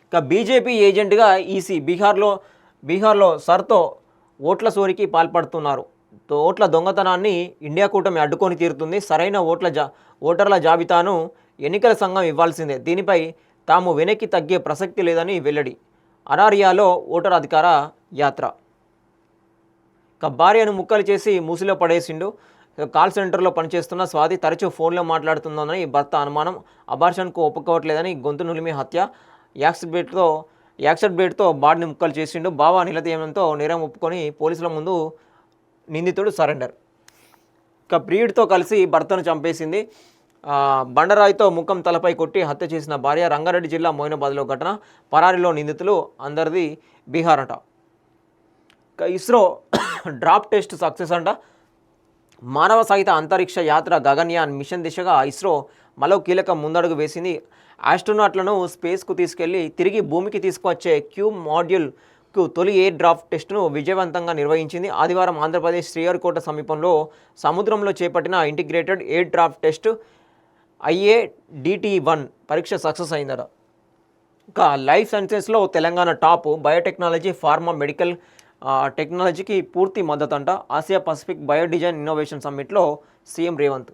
ఇక బీజేపీ ఏజెంట్గా ఈసీ బీహార్లో సర్తో ఓట్ల సోరికి పాల్పడుతున్నారు. ఓట్ల దొంగతనాన్ని ఇండియా కూటమి అడ్డుకొని తీరుతుంది. సరైన ఓటర్ల జాబితాను ఎన్నికల సంఘం ఇవ్వాల్సిందే. దీనిపై తాము వెనక్కి తగ్గే ప్రసక్తి లేదని వెల్లడి. అరారియాలో ఓటర్ అధికార యాత్ర. ఇక భార్యను ముక్కలు చేసి మూసిలో పడేసిండు. కాల్ సెంటర్లో పనిచేస్తున్న స్వాతి తరచూ ఫోన్లో మాట్లాడుతుందని భర్త అనుమానం. అబార్షన్కు ఒప్పుకోవట్లేదని గొంతు నులిమి హత్య. యాక్సిడ్ బ్లేడ్తో బాడీని ముక్కలు చేసిండు. బావ నిలదీయడంతో నేరం ఒప్పుకొని పోలీసుల ముందు నిందితుడు సరెండర్. ఇక ప్రియుడితో కలిసి భర్తను చంపేసింది. బండరాయితో ముఖం తలపై కొట్టి హత్య చేసిన భార్య. రంగారెడ్డి జిల్లా మోయినాబాద్లో ఘటన. పరారీలో నిందితులు. అందరిది బీహార్ అంట. ఇక ఇస్రో డ్రాప్ టెస్ట్ సక్సెస్ అంట. మానవ సహిత అంతరిక్ష యాత్ర గగన్యాన్ మిషన్ దిశగా ఇస్రో మరో కీలక ముందడుగు వేసింది. ఆస్ట్రోనాట్లను స్పేస్కు తీసుకెళ్లి తిరిగి భూమికి తీసుకువచ్చే క్యూబ్ మాడ్యూల్కు తొలి ఎయిర్ డ్రాప్ టెస్టును విజయవంతంగా నిర్వహించింది. ఆదివారం ఆంధ్రప్రదేశ్ శ్రీహరికోట సమీపంలో సముద్రంలో చేపట్టిన integrated air drop test IADT-1 పరీక్ష సక్సెస్ అయిందట. ఇంకా లైఫ్ సైన్సెస్లో Telangana top. Biotechnology, pharma, medical టెక్నాలజీకి పూర్తి మద్దతు అంట. ఆసియా పసిఫిక్ బయోడిజైన్ ఇన్నోవేషన్ సమ్మిట్లో సీఎం రేవంత్.